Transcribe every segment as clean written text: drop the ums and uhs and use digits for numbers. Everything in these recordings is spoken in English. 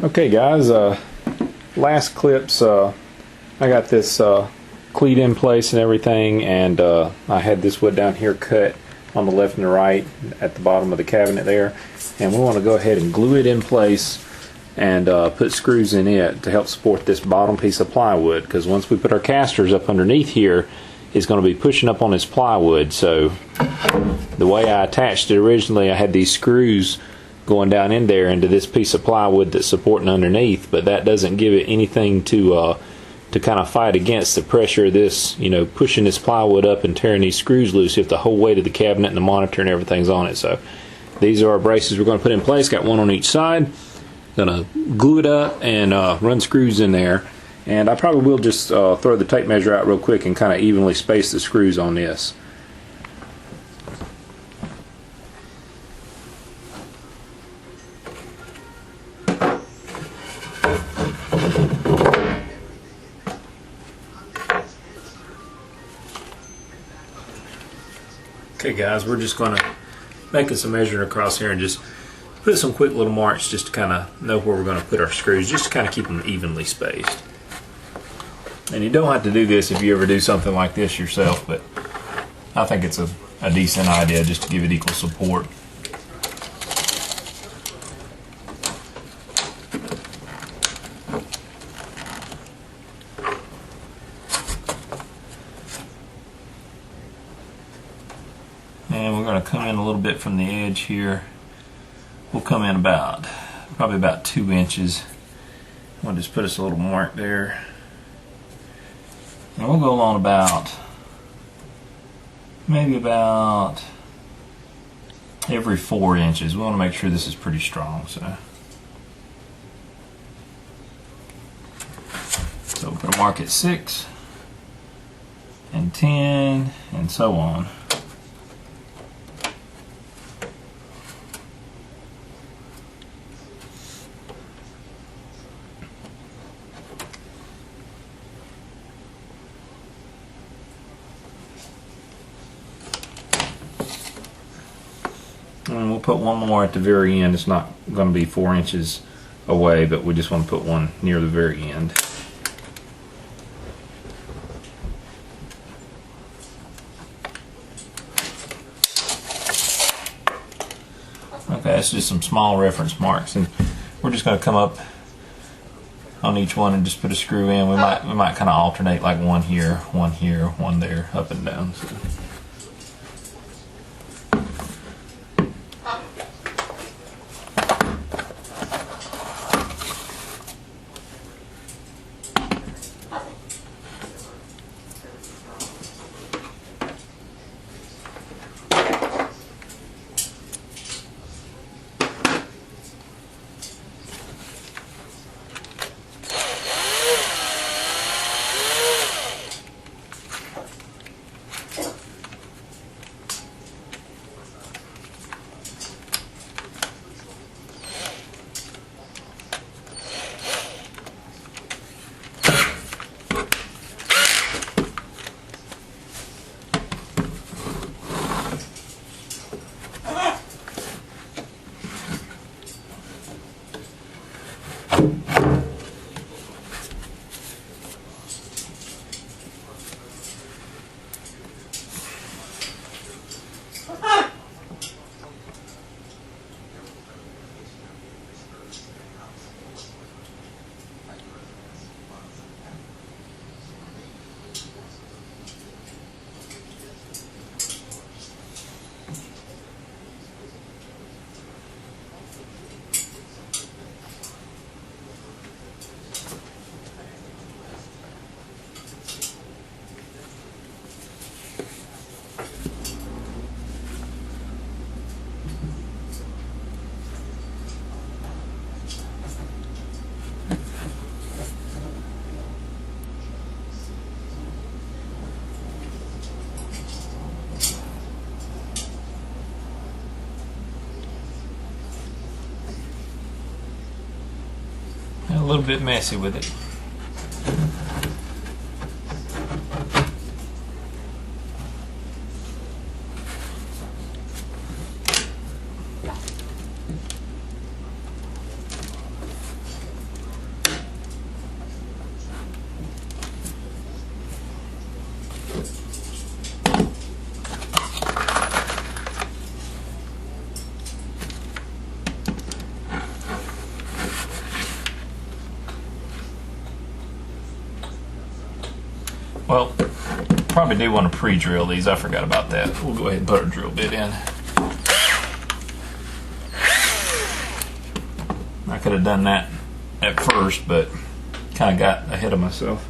Okay guys, last clips I got this cleat in place and everything, and I had this wood down here cut on the left and the right at the bottom of the cabinet there, and we want to go ahead and glue it in place and put screws in it to help support this bottom piece of plywood, because once we put our casters up underneath here, it's going to be pushing up on this plywood. So the way I attached it originally, I had these screws going down in there into this piece of plywood that's supporting underneath, but that doesn't give it anything to kind of fight against the pressure of this, you know, pushing this plywood up and tearing these screws loose if the whole weight of the cabinet and the monitor and everything's on it. So these are our braces we're going to put in place. Got one on each side. Gonna glue it up and run screws in there, and I probably will just throw the tape measure out real quick and kind of evenly space the screws on this. Okay guys, we're just going to make some measuring across here and just put some quick little marks just to kind of know where we're going to put our screws, just to kind of keep them evenly spaced. And you don't have to do this if you ever do something like this yourself, but I think it's a decent idea just to give it equal support. And we're going to come in a little bit from the edge here. We'll come in probably about 2 inches. We'll just put us a little mark there. And we'll go along maybe about every 4 inches. We want to make sure this is pretty strong. So we'll put a mark at 6 and 10 and so on. And we'll put one more at the very end. It's not going to be 4 inches away, but we just want to put one near the very end. Okay, that's just some small reference marks, and we're just going to come up on each one and just put a screw in. We might kind of alternate, like one here, one there, up and down. So. A little bit messy with it. probably do want to pre-drill these. I forgot about that. We'll go ahead and put our drill bit in. I could have done that at first, but kind of got ahead of myself.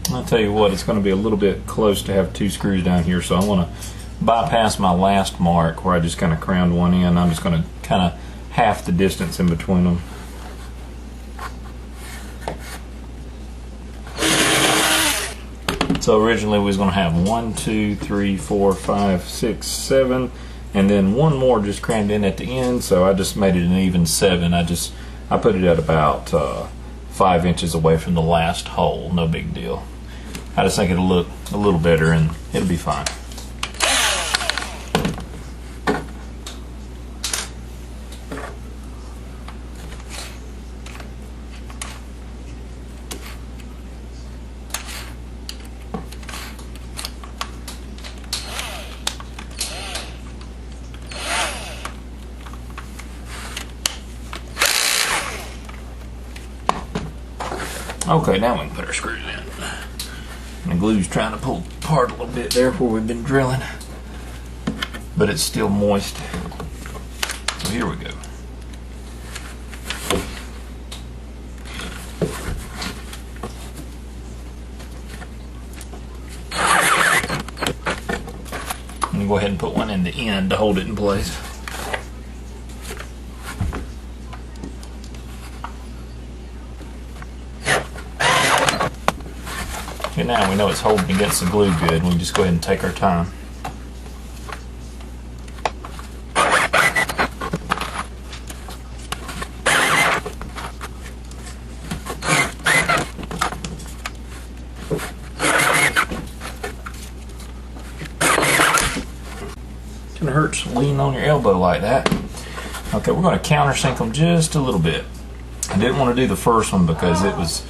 I'll tell you what, it's going to be a little bit close to have 2 screws down here, so I want to bypass my last mark where I just kind of crowned one in. I'm just going to kind of half the distance in between them. So originally we was going to have 1, 2, 3, 4, 5, 6, 7, and then one more just crammed in at the end, so I just made it an even 7. I put it at about 5 inches away from the last hole. No big deal. I just think it'll look a little better and it'll be fine. Okay, now we can put our screws in. And the glue's trying to pull apart a little bit there where we've been drilling, but it's still moist. So here we go. I'm going to go ahead and put one in the end to hold it in place. Okay, now we know it's holding against the glue good. We just go ahead and take our time. Kind of hurts leaning on your elbow like that. Okay, we're going to countersink them just a little bit. I didn't want to do the first one because it was,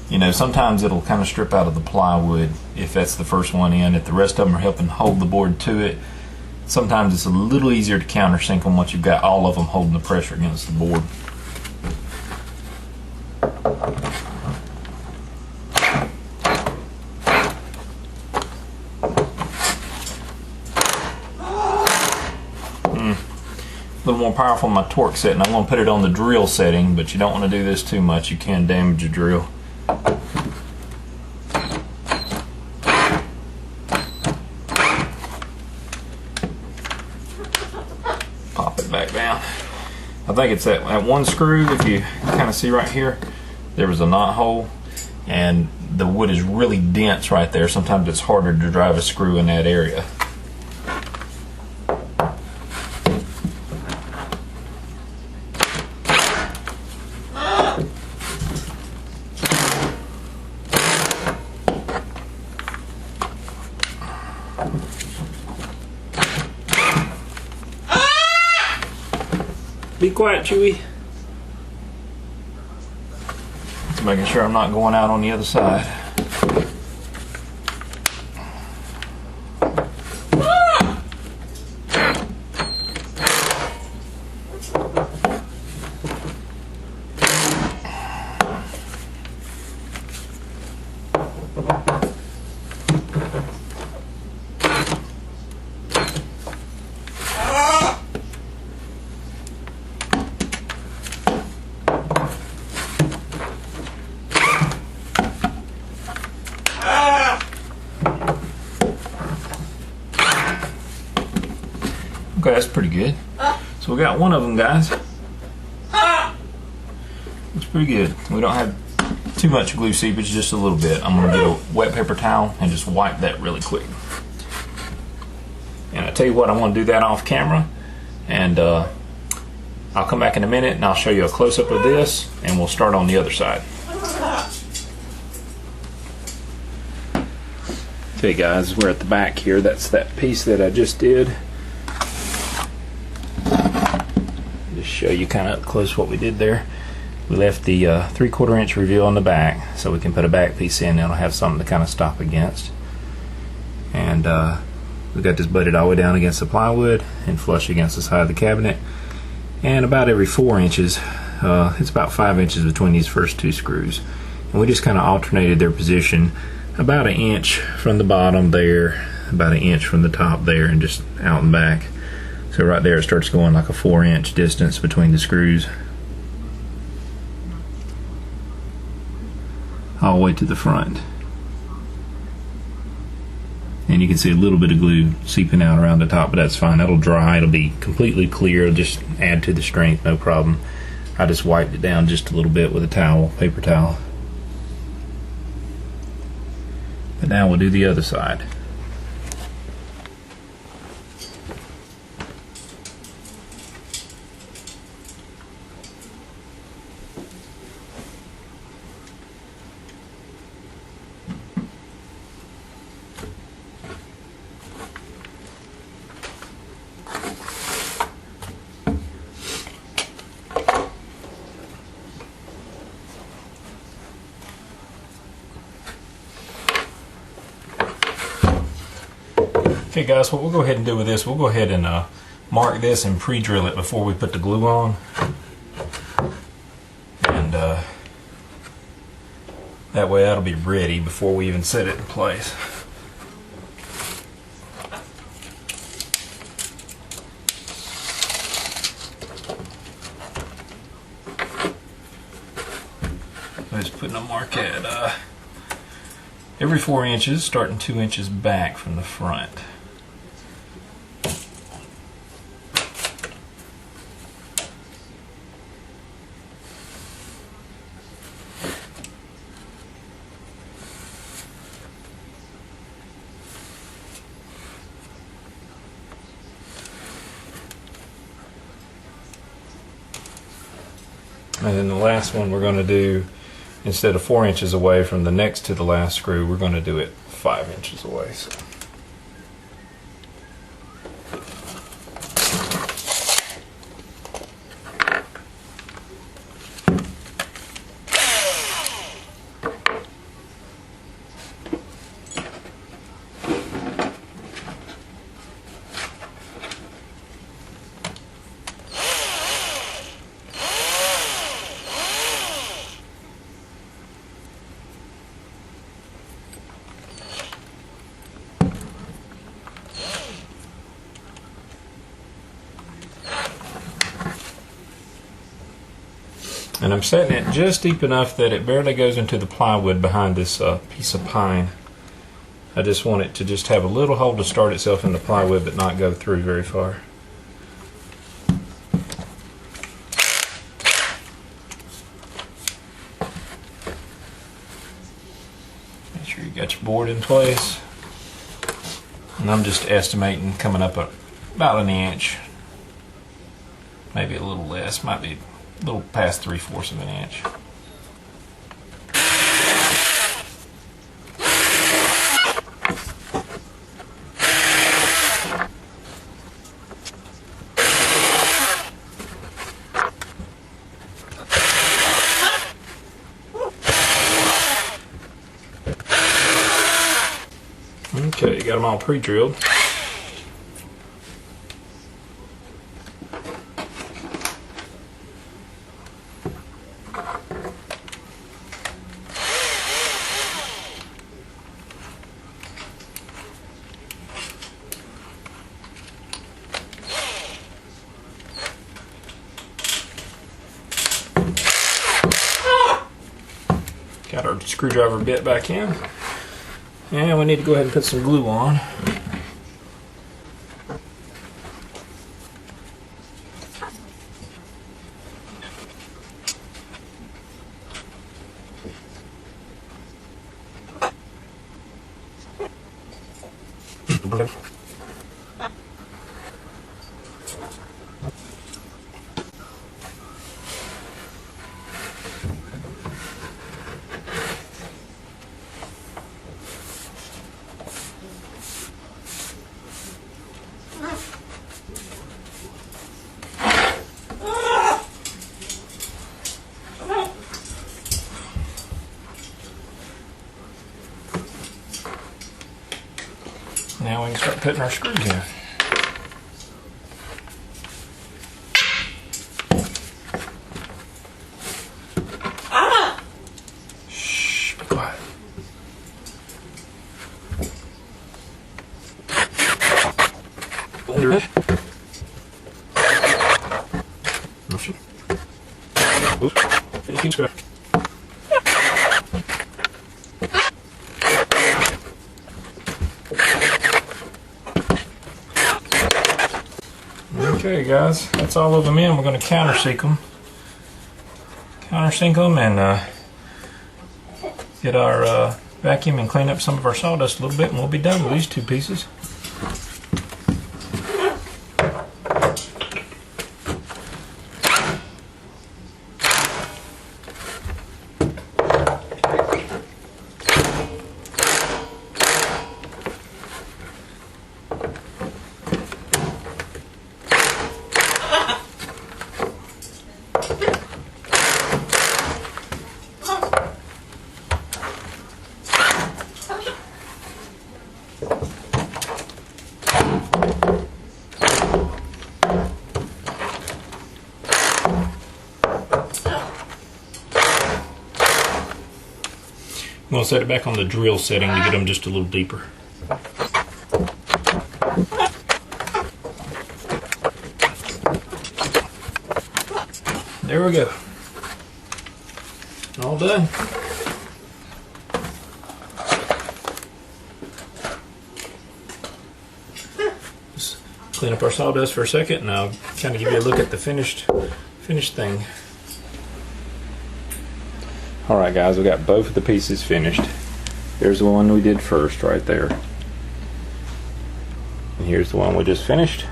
you know, sometimes it'll kind of strip out of the plywood if that's the first one in. If the rest of them are helping hold the board to it, sometimes it's a little easier to countersink them once you've got all of them holding the pressure against the board. A little more powerful in my torque setting. I'm going to put it on the drill setting, but you don't want to do this too much. You can damage your drill. Pop it back down. I think it's that one screw, if you kind of see right here, there was a knot hole, and the wood is really dense right there. Sometimes it's harder to drive a screw in that area. Be quiet, Chewy. Just making sure I'm not going out on the other side. pretty good. So we got one of them, guys. Looks pretty good. We don't have too much glue seepage, just a little bit. I'm gonna get a wet paper towel and just wipe that really quick. And I tell you what, I'm gonna do that off camera, and I'll come back in a minute and I'll show you a close-up of this, and we'll start on the other side. Okay guys, we're at the back here. That's that piece that I just did. Just show you kind of up close what we did there. We left the 3/4 inch reveal on the back so we can put a back piece in. It'll have something to kind of stop against. And we got this butted all the way down against the plywood and flush against the side of the cabinet. And about every 4 inches, it's about 5 inches between these first two screws. And we just kind of alternated their position about 1 inch from the bottom there, about 1 inch from the top there, and just out and back. So right there it starts going like a 4-inch distance between the screws, all the way to the front. And you can see a little bit of glue seeping out around the top, but that's fine. That'll dry. It'll be completely clear. It'll just add to the strength, no problem. I just wiped it down just a little bit with a towel, paper towel. But now we'll do the other side. Okay guys, what we'll go ahead and do with this, we'll go ahead and mark this and pre-drill it before we put the glue on. And that way that'll be ready before we even set it in place. I'm just putting a mark at every 4 inches, starting 2 inches back from the front. And then the last one we're going to do, instead of 4 inches away from the next to the last screw, we're going to do it 5 inches away. So. And I'm setting it just deep enough that it barely goes into the plywood behind this piece of pine. I just want it to just have a little hole to start itself in the plywood but not go through very far. Make sure you got your board in place. And I'm just estimating coming up about 1 inch. Maybe a little less, might be a little past 3/4 of an inch. Okay, got them all pre-drilled. Got our screwdriver bit back in. And we need to go ahead and put some glue on. Now we can start putting our screws in. Shh, be quiet. Okay guys, that's all of them in. We're going to countersink them. Countersink them and get our vacuum and clean up some of our sawdust a little bit, and we'll be done with these two pieces. I'm going to set it back on the drill setting to get them just a little deeper. There we go. All done. Just clean up our sawdust for a second, and I'll kind of give you a look at the finished thing. Alright guys, we got both of the pieces finished. There's the one we did first right there. And here's the one we just finished.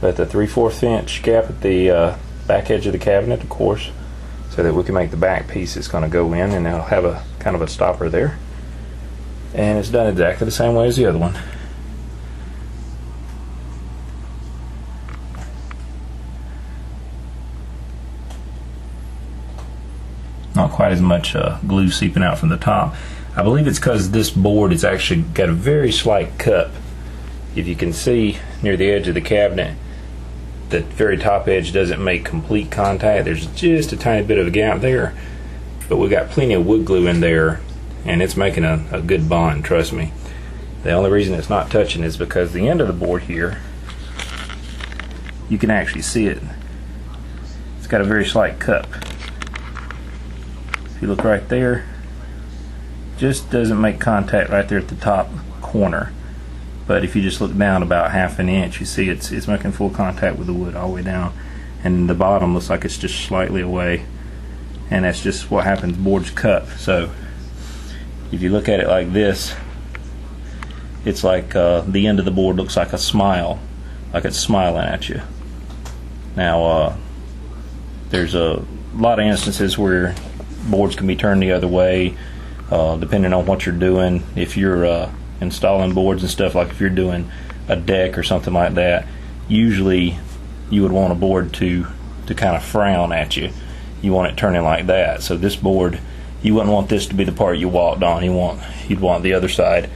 Let the 3/4 inch gap at the back edge of the cabinet, of course, so that we can make the back piece that's going to go in, and it'll have a kind of a stopper there. And it's done exactly the same way as the other one. Not quite as much glue seeping out from the top. I believe it's because this board has actually got a very slight cup. If you can see near the edge of the cabinet, the very top edge doesn't make complete contact. There's just a tiny bit of a gap there, but we got plenty of wood glue in there, and it's making a good bond, trust me. The only reason it's not touching is because the end of the board here, you can actually see it. It's got a very slight cup. If you look right there, just doesn't make contact right there at the top corner. But if you just look down about 1/2 inch, you see it's making full contact with the wood all the way down. And the bottom looks like it's just slightly away. And that's just what happens, boards cup. So if you look at it like this, it's like the end of the board looks like a smile, like it's smiling at you. Now there's a lot of instances where boards can be turned the other way, depending on what you're doing. If you're installing boards and stuff, like if you're doing a deck or something like that, usually you would want a board to kind of frown at you. You want it turning like that. So this board, you wouldn't want this to be the part you walked on. You'd want the other side,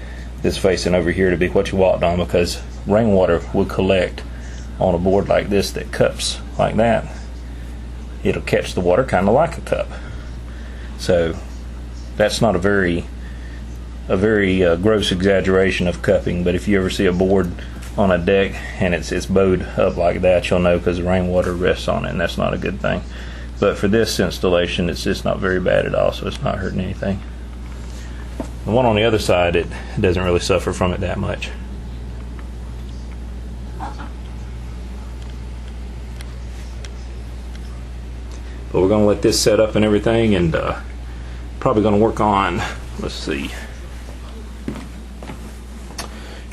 this facing over here, to be what you walked on, because rainwater would collect on a board like this that cups like that. It'll catch the water kind of like a cup. So that's not a very gross exaggeration of cupping, but if you ever see a board on a deck and it's bowed up like that, you'll know, because the rainwater rests on it, and that's not a good thing. But for this installation, it's just not very bad at all, so it's not hurting anything. The one on the other side, it doesn't really suffer from it that much. But we're going to let this set up and everything, and probably going to work on, let's see,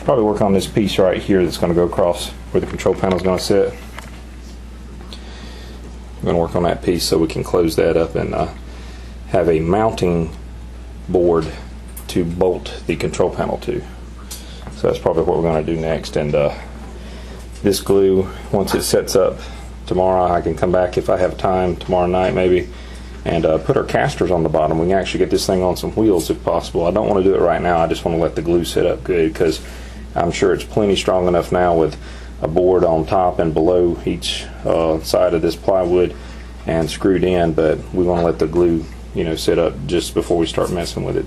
probably work on this piece right here that's going to go across where the control panel is going to sit. I'm going to work on that piece so we can close that up and have a mounting board to bolt the control panel to. So that's probably what we're going to do next. And this glue, once it sets up tomorrow, I can come back if I have time tomorrow night maybe and put our casters on the bottom. We can actually get this thing on some wheels if possible. I don't want to do it right now. I just want to let the glue set up good, because I'm sure it's plenty strong enough now with a board on top and below each side of this plywood and screwed in, but we want to let the glue, you know, set up just before we start messing with it.